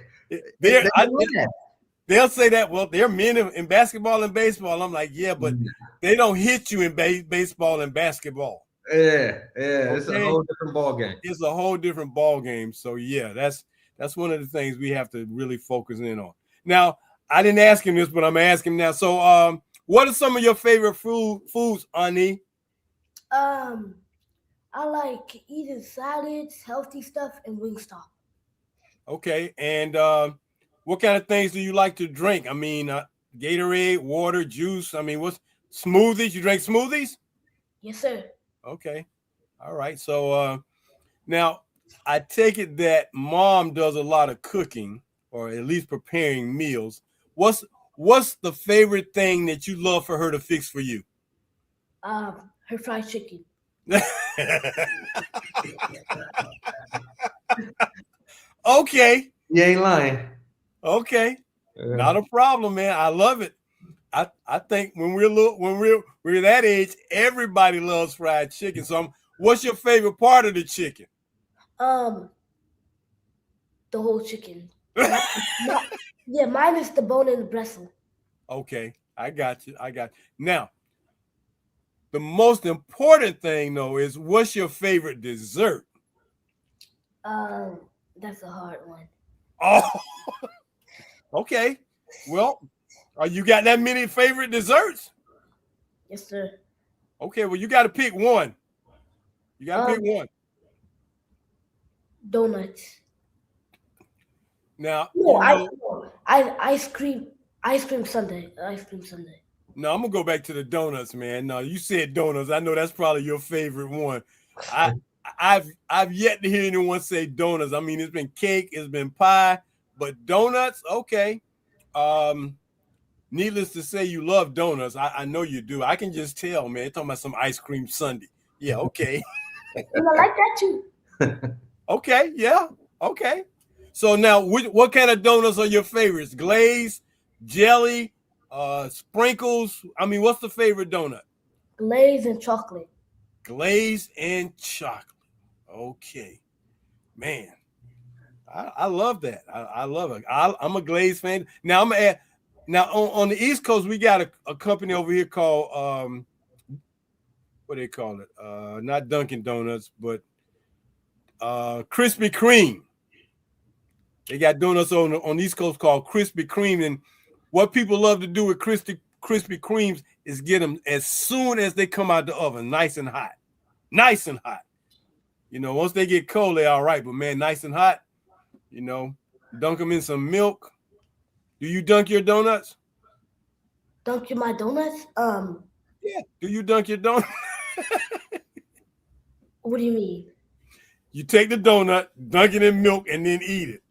They'll say that, well, they're men in basketball and baseball. I'm like, yeah, but they don't hit you in baseball and basketball. Yeah. It's a Okay? whole different ball game. It's a whole different ball game. So yeah, that's one of the things we have to really focus in on. Now, I didn't ask him this, but I'm asking him now. So what are some of your favorite foods, Onē? I like eating salads, healthy stuff, and Wingstop. Okay, and what kind of things do you like to drink? I mean, Gatorade, water, juice. I mean, what's smoothies? You drink smoothies? Yes, sir. Okay, all right. So now I take it that mom does a lot of cooking, or at least preparing meals. What's the favorite thing that you love for her to fix for you? Her fried chicken. Okay. You ain't lying. Okay. Not a problem, man. I love it. I think when we're that age, everybody loves fried chicken. So what's your favorite part of the chicken? The whole chicken. Yeah, mine is the bone and the bristle. Okay, I got you. Now, the most important thing though is, what's your favorite dessert? That's a hard one. Oh, okay. Well, you got that many favorite desserts? Yes, sir. Okay, well, you got to pick one. You got to pick one. Donuts. Now, No, Ice cream sundae. No, I'm gonna go back to the donuts, man. No, you said donuts. I know that's probably your favorite one. I've yet to hear anyone say donuts. I mean, it's been cake, it's been pie, but donuts, okay. Needless to say, you love donuts. I know you do. I can just tell, man. You're talking about some ice cream sundae. Yeah, okay. I like that too. Okay, yeah, okay. So now, what kind of donuts are your favorites? Glaze, jelly, sprinkles? I mean, what's the favorite donut? Glaze and chocolate. Glaze and chocolate. Okay, man. I love that. I love it. I'm a Glaze fan. Now I'm gonna add. Now on the East Coast, we got a company over here called what do they call it? Not Dunkin' Donuts, but Krispy Kreme. They got donuts on the East Coast called Krispy Kreme, and what people love to do with Krispy Kremes is get them as soon as they come out the oven, nice and hot, nice and hot. You know, once they get cold, they're all right, but man, nice and hot. You know, dunk them in some milk. Do you dunk your donuts? Dunk my donuts? Yeah. Do you dunk your donut? What do you mean? You take the donut, dunk it in milk, and then eat it.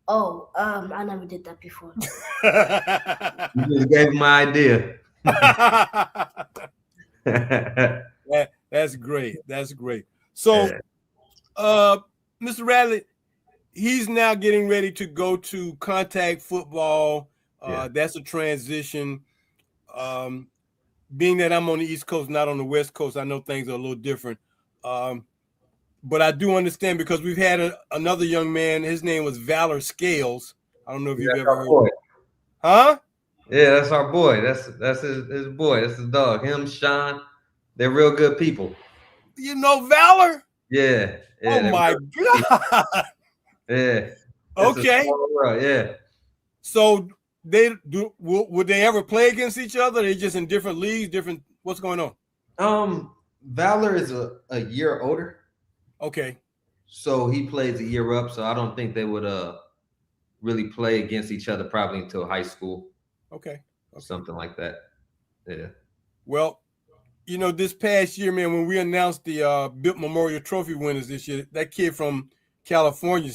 Oh, I never did that before. You just gave my idea. That's great. That's great. So, Mr. Radley, he's now getting ready to go to contact football. That's a transition. Being that I'm on the East Coast, not on the West Coast, I know things are a little different. But I do understand because we've had another young man. His name was Valor Scales. I don't know if you've ever heard of him. Huh? Yeah, that's our boy. That's his boy. That's his dog. Him, Sean. They're real good people. You know Valor? Yeah. Oh my God. Yeah. Okay. Yeah. So would they ever play against each other? They're just in different leagues, what's going on? Valor is a year older. Okay. So he plays a year up. So I don't think they would really play against each other probably until high school. Okay. Something like that. Yeah. Well, you know, this past year, man, when we announced the Built Memorial Trophy winners this year, that kid from California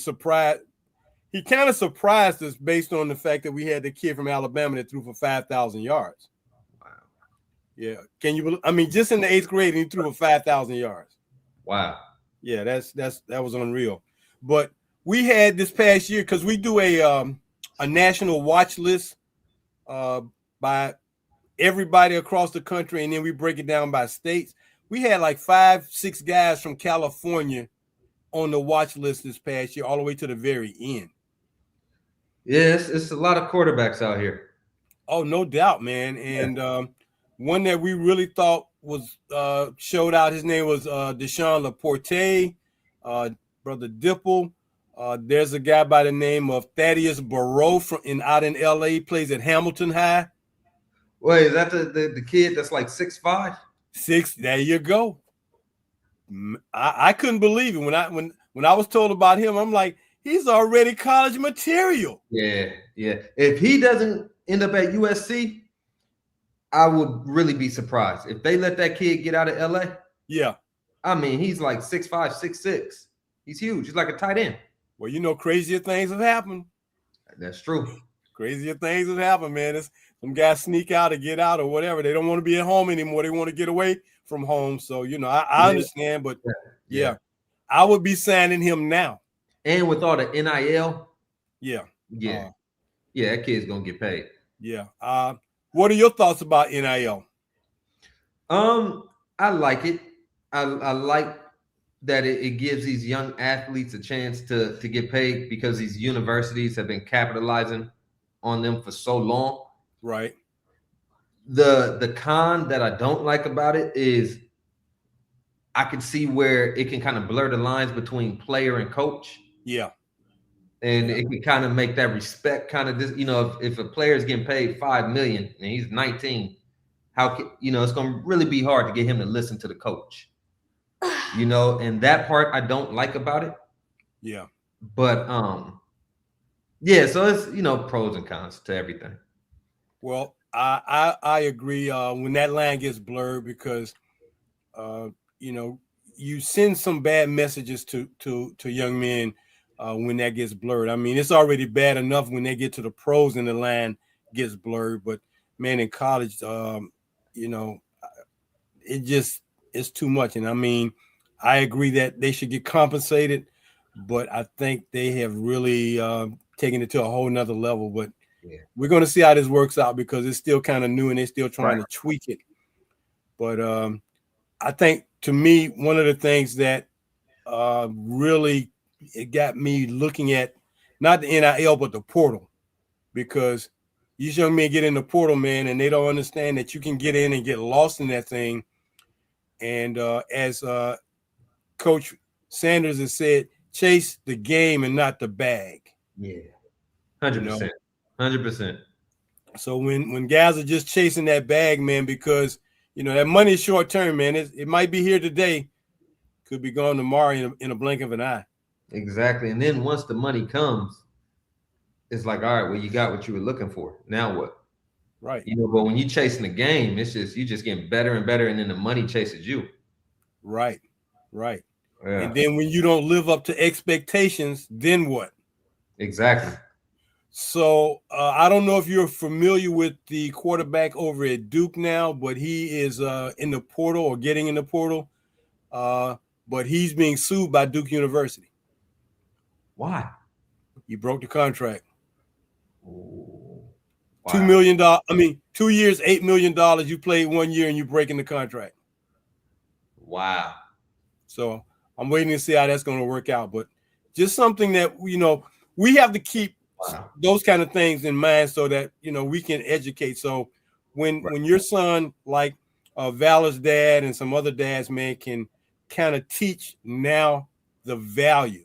he kind of surprised us based on the fact that we had the kid from Alabama that threw for 5,000 yards. Wow. Yeah. I mean, just in the 8th grade, he threw for 5,000 yards. Wow. Yeah, that was unreal. But we had this past year, because we do a national watch list by everybody across the country, and then we break it down by states. We had like 5-6 guys from California on the watch list this past year, all the way to the very end. Yes, it's a lot of quarterbacks out here. Oh, no doubt, man. And one that we really thought was showed out, his name was Deshaun Laporte, Brother Dipple. There's a guy by the name of Thaddeus Barrow out in LA, plays at Hamilton High. Wait, is that the kid that's like 6'5"? 6. There you go. I couldn't believe it when I was told about him. I'm like, he's already college material. Yeah. If he doesn't end up at USC, I would really be surprised if they let that kid get out of LA. Yeah. I mean, he's like 6'5", 6'6". He's huge. He's like a tight end. Well, you know, crazier things have happened. That's true. Crazier things have happened, man. Some guys sneak out or get out or whatever. They don't want to be at home anymore. They want to get away from home. So, you know, I understand, but yeah, I would be signing him now. And with all the NIL. Yeah. That kid's going to get paid. Yeah. What are your thoughts about NIL? I like it. I like that it gives these young athletes a chance to get paid because these universities have been capitalizing on them for so long. Right. The con that I don't like about it is I can see where it can kind of blur the lines between player and coach. Yeah. And it can kind of make that respect kind of, you know, if a player is getting paid $5 million and he's 19, it's going to really be hard to get him to listen to the coach, you know, and that part I don't like about it. Yeah. But Yeah, so it's pros and cons to everything. Well, I agree. When that line gets blurred, because you send some bad messages to young men when that gets blurred. I mean, it's already bad enough when they get to the pros and the line gets blurred, but man, in college, it's too much. And I mean, I agree that they should get compensated, but I think they have really taken it to a whole nother level. But we're going to see how this works out, because it's still kind of new and they're still trying to tweak it. But I think, to me, one of the things that really it got me looking at not the NIL but the portal, because these young men get in the portal, man, and they don't understand that you can get in and get lost in that thing. And as Coach Sanders has said, chase the game and not the bag. Yeah, 100%, 100%. So when guys are just chasing that bag, man, because that money is short term, man. It might be here today, could be gone tomorrow in a blink of an eye. Exactly. And then once the money comes, it's like, all right, well, you got what you were looking for. Now what? Right. But when you're chasing the game, it's just you just getting better and better, and then the money chases you. Right. Yeah. And then when you don't live up to expectations, then what? Exactly. So I don't know if you're familiar with the quarterback over at Duke now, but he is in the portal or getting in the portal. But he's being sued by Duke University. Why? He broke the contract. Ooh, wow. $2 million. I mean, 2 years, $8 million. You played 1 year and you're breaking the contract. Wow. So I'm waiting to see how that's going to work out. But just something that, we have to keep those kind of things in mind, so that, we can educate. So when your son, like Valor's dad and some other dads, man, can kind of teach now the values.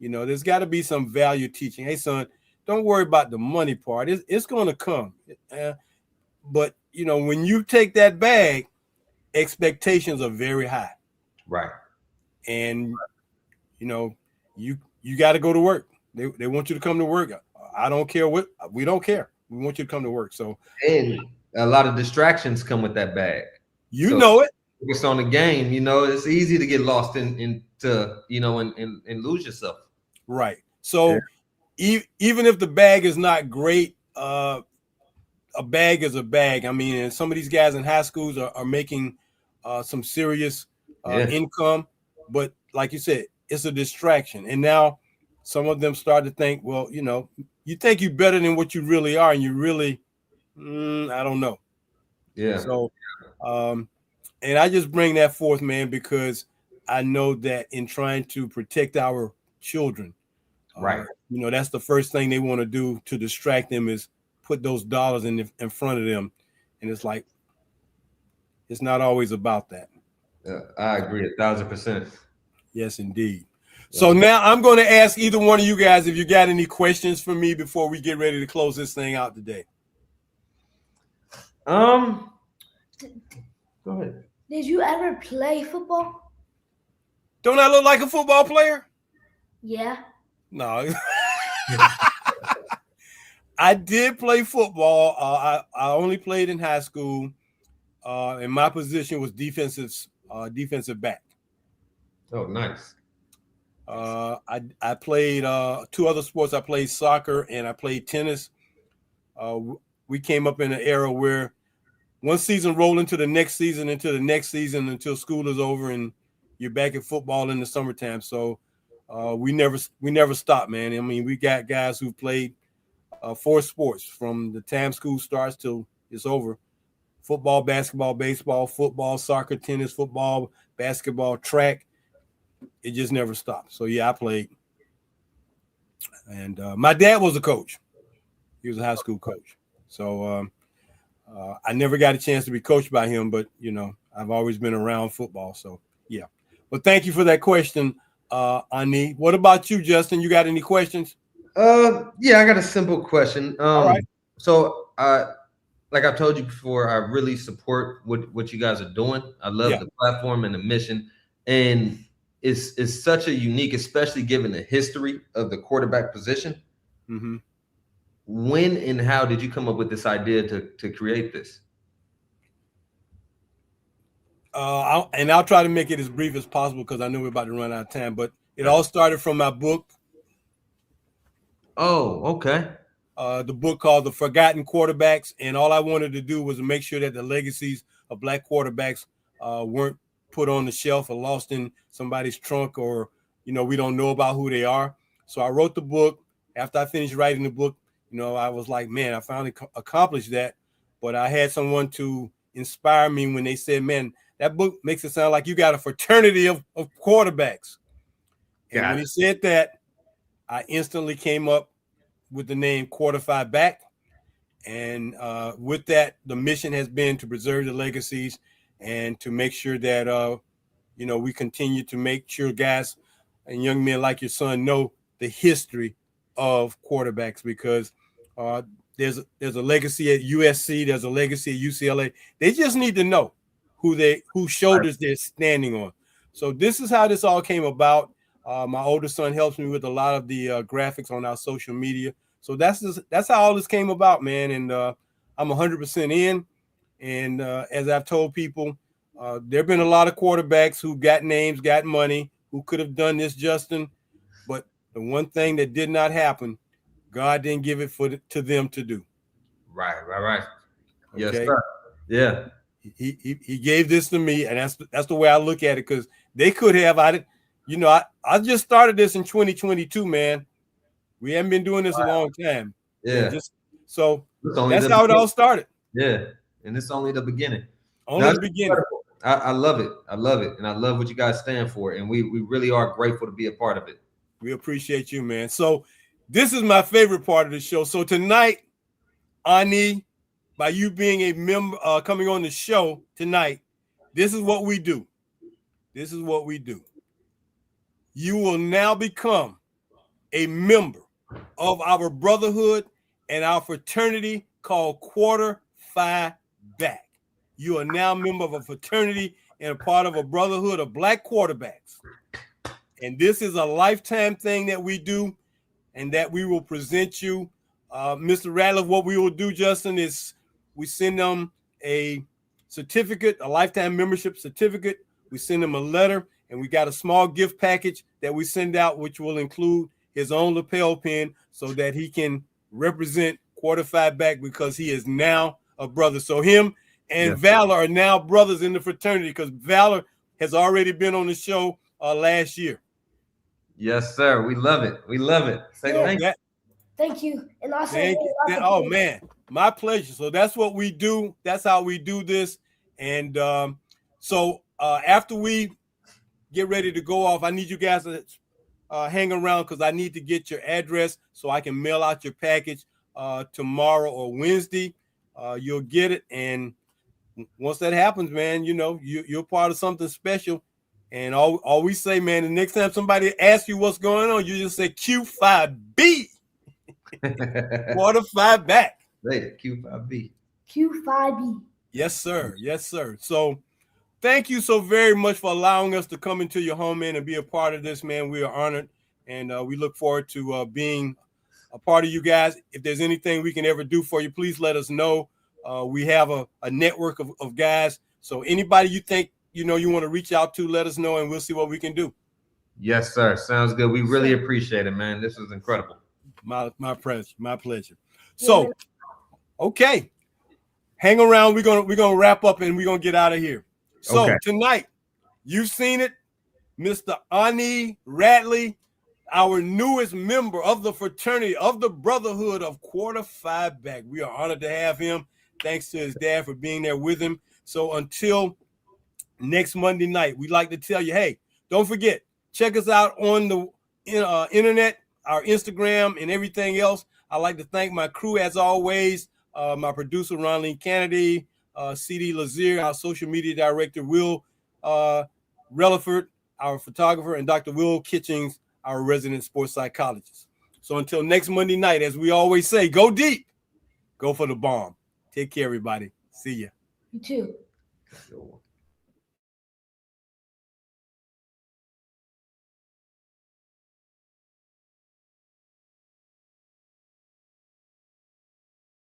There's got to be some value teaching. Hey, son, don't worry about the money part. It's going to come. But, when you take that bag, expectations are very high. Right. And, you got to go to work. They want you to come to work. I don't care what. We don't care. We want you to come to work. So, and a lot of distractions come with that bag. You know it. Focus on the game. It's easy to get lost into and lose yourself. Right. So even if the bag is not great, a bag is a bag. I mean, and some of these guys in high schools are making some serious income, but like you said, it's a distraction. And now some of them start to think, well, you think you're better than what you really are, and you really, I don't know. Yeah. So, and I just bring that forth, man, because I know that in trying to protect our children, right, that's the first thing they want to do to distract them, is put those dollars in front of them. And it's like, it's not always about that. I agree 1,000%. Yes, indeed. So now I'm going to ask either one of you guys if you got any questions for me before we get ready to close this thing out today. Go ahead. Did you ever play football? Don't I look like a football player? Yeah. No. I did play football. I only played in high school, and my position was defensive back. Oh, nice. I played two other sports. I played soccer and I played tennis. We came up in an era where one season rolled into the next season, until school is over and you're back at football in the summertime. So we never stopped, man. I mean, we got guys who played 4 sports from the time school starts till it's over: football, basketball, baseball, football, soccer, tennis, football, basketball, track. It just never stopped. So yeah, I played. And my dad was a coach. He was a high school coach. So I never got a chance to be coached by him, but I've always been around football. So yeah. But thank you for that question, Onē. What about you, Justin? You got any questions? Yeah, I got a simple question. All right. So like I've told you before, I really support what you guys are doing. I love the platform and the mission, and it's such a unique, especially given the history of the quarterback position. Mm-hmm. when and how did you come up with this idea to create this? I'll try to make it as brief as possible because I know we're about to run out of time. But it all started from my book. Oh, okay. The book called The Forgotten Quarterbacks. And all I wanted to do was make sure that the legacies of Black quarterbacks weren't put on the shelf or lost in somebody's trunk, or, we don't know about who they are. So I wrote the book. After I finished writing the book, I was like, man, I finally accomplished that. But I had someone to inspire me when they said, man, that book makes it sound like you got a fraternity of quarterbacks. And when he said that, I instantly came up with the name Quarterfied Back. And with that, the mission has been to preserve the legacies and to make sure that, we continue to make sure guys and young men like your son know the history of quarterbacks, because there's a legacy at USC, there's a legacy at UCLA. They just need to know whose shoulders they're standing on. So this is how this all came about. My older son helps me with a lot of the graphics on our social media. So that's how all this came about, man. And I'm 100% in. And as I've told people, there have been a lot of quarterbacks who got names, got money, who could have done this, Justin. But the one thing that did not happen, God didn't give it to them to do. Right. Okay? Yes, sir. Yeah. He gave this to me, and that's the way I look at it, because they could have. I just started this in 2022, man. We haven't been doing this a long time. Yeah. That's how it all started. Yeah, and it's only the beginning. Only the beginning. I love it. I love it, and I love what you guys stand for, and we really are grateful to be a part of it. We appreciate you, man. So this is my favorite part of the show. So tonight, Onē, by you being a member, coming on the show tonight, this is what we do. You will now become a member of our brotherhood and our fraternity called Quarter Phi Back. You are now a member of a fraternity and a part of a brotherhood of Black quarterbacks. And this is a lifetime thing that we do, and that we will present you. Mr. Radley, what we will do, Justin, is we send them a certificate, a lifetime membership certificate. We send them a letter, and we got a small gift package that we send out, which will include his own lapel pin so that he can represent Quarter Phi Back, because he is now a brother. So him and Valor are now brothers in the fraternity, because Valor has already been on the show last year. Yes, sir. We love it. Thank you. And also, oh man, my pleasure. So that's what we do. That's how we do this. And so after we get ready to go off, I need you guys to hang around, because I need to get your address so I can mail out your package tomorrow or Wednesday. You'll get it. And once that happens, man, you're part of something special. And all we say, man, the next time somebody asks you what's going on, you just say Q5B. Quarter Phi Back. Hey, Q5B. Q5B. Yes, sir. So thank you so very much for allowing us to come into your home, man, and be a part of this, man. We are honored, and we look forward to being a part of you guys. If there's anything we can ever do for you, please let us know. We have a network of guys. So anybody you think you want to reach out to, let us know, and we'll see what we can do. Yes, sir. Sounds good. We really appreciate it, man. This was incredible. My pleasure. So, okay, hang around. We're gonna wrap up, and we're gonna get out of here. So tonight, you've seen it, Mr. Onē Radley, our newest member of the fraternity of the Brotherhood of Quarter Phi Back. We are honored to have him. Thanks to his dad for being there with him. So until next Monday night, we'd like to tell you, hey, don't forget, check us out on the internet, our Instagram, and everything else. I'd like to thank my crew, as always, my producer, Ronleen Kennedy, C.D. Lazier, our social media director, Will Relaford, our photographer, and Dr. Earl Kitchings, our resident sports psychologist. So until next Monday night, as we always say, go deep, go for the bomb. Take care, everybody. See ya. You too.